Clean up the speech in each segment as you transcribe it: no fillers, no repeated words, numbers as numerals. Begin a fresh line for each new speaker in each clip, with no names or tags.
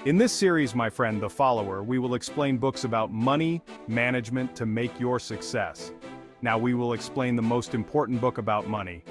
In this series, my friend, The Follower, we will explain books about money management to make your success. Now we will explain the most important book about money.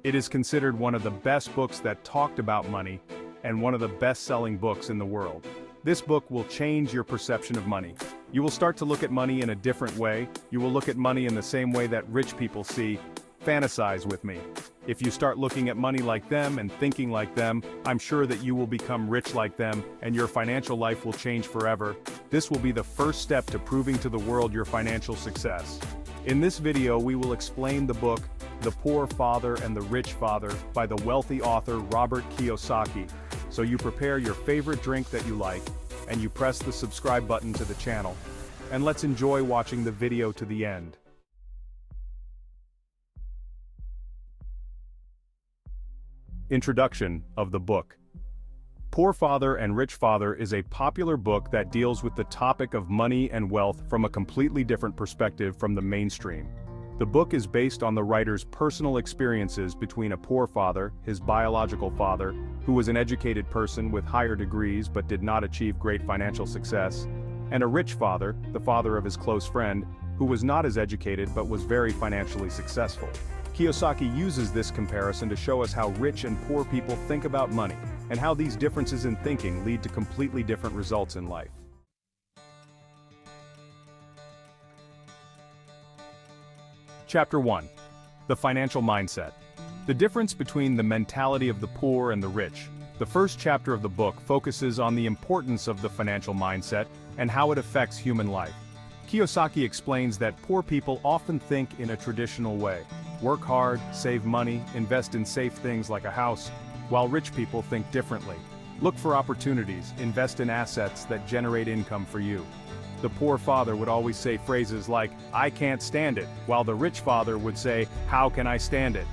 It is considered one of the best books that talked about money and one of the best-selling books in the world. This book will change your perception of money. You will start to look at money in a different way. You will look at money in the same way that rich people see. Fantasize with me. If you start looking at money like them and thinking like them, I'm sure that you will become rich like them and your financial life will change forever. This will be the first step to proving to the world your financial success. In this video, we will explain the book, The Poor Father and the Rich Father by the wealthy author Robert Kiyosaki. So you prepare your favorite drink that you like, and you press the subscribe button to the channel. And let's enjoy watching the video to the end. Introduction of the book. Poor Father and Rich Father is a popular book that deals with the topic of money and wealth from a completely different perspective from the mainstream. The book is based on the writer's personal experiences between a poor father, his biological father, who was an educated person with higher degrees but did not achieve great financial success, and a rich father, the father of his close friend, who was not as educated but was very financially successful. Kiyosaki uses this comparison to show us how rich and poor people think about money, and how these differences in thinking lead to completely different results in life. Chapter 1. The Financial Mindset. The difference between the mentality of the poor and the rich. The first chapter of the book focuses on the importance of the financial mindset and how it affects human life. Kiyosaki explains that poor people often think in a traditional way. Work hard, save money, invest in safe things like a house, while rich people think differently. Look for opportunities, invest in assets that generate income for you. The poor father would always say phrases like, "I can't stand it," while the rich father would say, "How can I stand it?"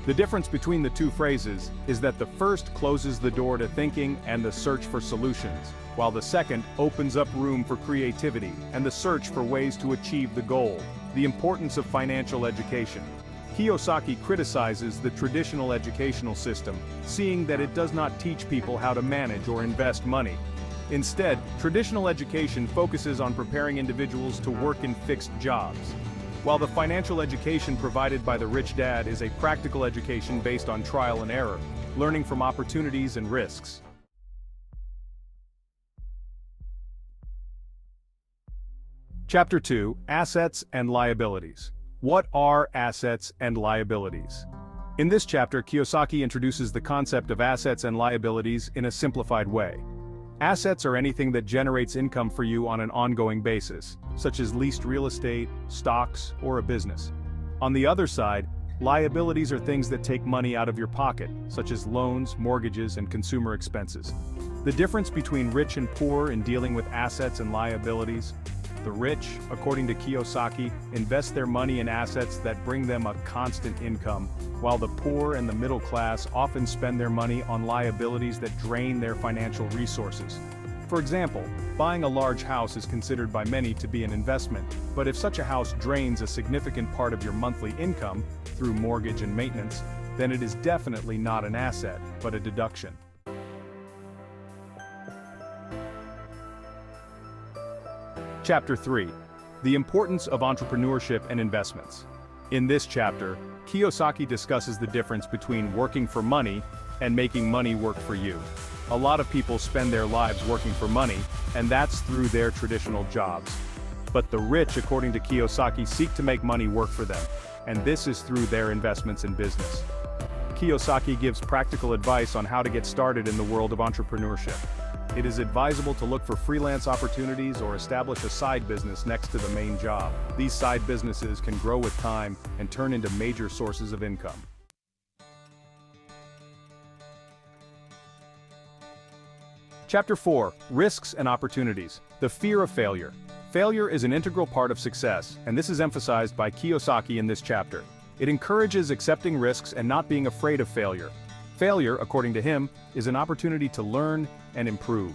The difference between the two phrases is that the first closes the door to thinking and the search for solutions, while the second opens up room for creativity and the search for ways to achieve the goal. The importance of financial education. Kiyosaki criticizes the traditional educational system, seeing that it does not teach people how to manage or invest money. Instead, traditional education focuses on preparing individuals to work in fixed jobs, while the financial education provided by the rich dad is a practical education based on trial and error, learning from opportunities and risks. Chapter 2. Assets and Liabilities. What are assets and liabilities? In this chapter, Kiyosaki introduces the concept of assets and liabilities in a simplified way. Assets are anything that generates income for you on an ongoing basis, such as leased real estate, stocks, or a business. On the other side, liabilities are things that take money out of your pocket, such as loans, mortgages, and consumer expenses. The difference between rich and poor in dealing with assets and liabilities. The rich, according to Kiyosaki, invest their money in assets that bring them a constant income, while the poor and the middle class often spend their money on liabilities that drain their financial resources. For example, buying a large house is considered by many to be an investment, but if such a house drains a significant part of your monthly income through mortgage and maintenance, then it is definitely not an asset, but a deduction. Chapter 3. The Importance of Entrepreneurship and Investments. In this chapter, Kiyosaki discusses the difference between working for money and making money work for you. A lot of people spend their lives working for money, and that's through their traditional jobs. But the rich, according to Kiyosaki, seek to make money work for them, and this is through their investments in business. Kiyosaki gives practical advice on how to get started in the world of entrepreneurship. It is advisable to look for freelance opportunities or establish a side business next to the main job. These side businesses can grow with time and turn into major sources of income. Chapter 4. Risks and Opportunities. The Fear of Failure. Failure is an integral part of success, and this is emphasized by Kiyosaki in this chapter. It encourages accepting risks and not being afraid of failure. Failure, according to him, is an opportunity to learn and improve.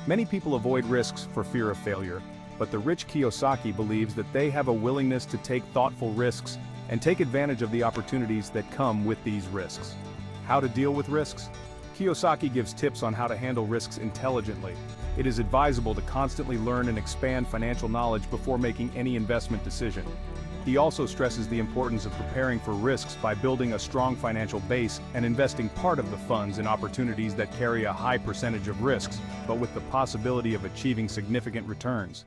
Many people avoid risks for fear of failure, but the rich Kiyosaki believes that they have a willingness to take thoughtful risks and take advantage of the opportunities that come with these risks. How to deal with risks? Kiyosaki gives tips on how to handle risks intelligently. It is advisable to constantly learn and expand financial knowledge before making any investment decision. He also stresses the importance of preparing for risks by building a strong financial base and investing part of the funds in opportunities that carry a high percentage of risks, but with the possibility of achieving significant returns.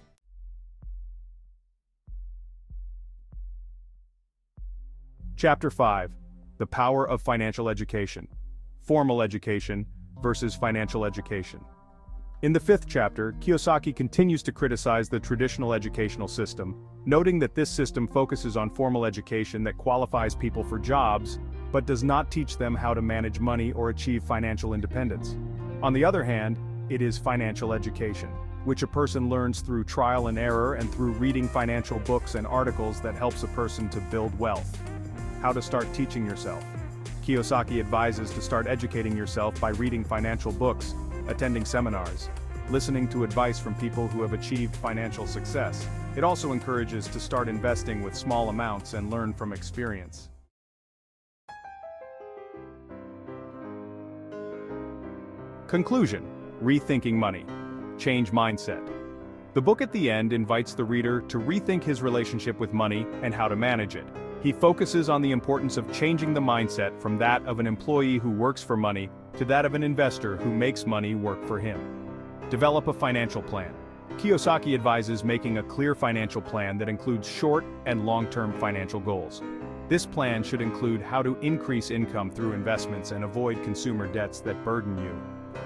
Chapter 5. The Power of Financial Education. Formal education versus financial education. In the 5th chapter, Kiyosaki continues to criticize the traditional educational system, noting that this system focuses on formal education that qualifies people for jobs, but does not teach them how to manage money or achieve financial independence. On the other hand, it is financial education, which a person learns through trial and error and through reading financial books and articles that helps a person to build wealth. How to start teaching yourself. Kiyosaki advises to start educating yourself by reading financial books, attending seminars, listening to advice from people who have achieved financial success. It also encourages to start investing with small amounts and learn from experience. Conclusion: Rethinking Money. Change mindset. The book at the end invites the reader to rethink his relationship with money and how to manage it. He focuses on the importance of changing the mindset from that of an employee who works for money to that of an investor who makes money work for him. Develop a financial plan. Kiyosaki advises making a clear financial plan that includes short and long-term financial goals. This plan should include how to increase income through investments and avoid consumer debts that burden you.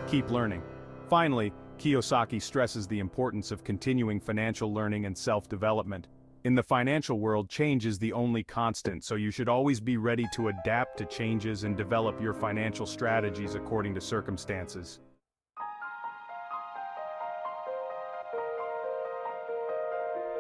Keep learning. Finally, Kiyosaki stresses the importance of continuing financial learning and self-development. In the financial world, change is the only constant, so you should always be ready to adapt to changes and develop your financial strategies according to circumstances.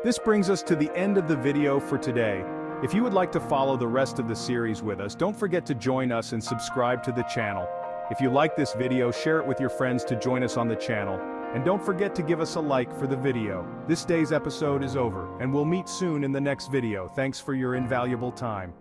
This brings us to the end of the video for today. If you would like to follow the rest of the series with us, don't forget to join us and subscribe to the channel. If you like this video, share it with your friends to join us on the channel. And don't forget to give us a like for the video. This day's episode is over, and we'll meet soon in the next video. Thanks for your invaluable time.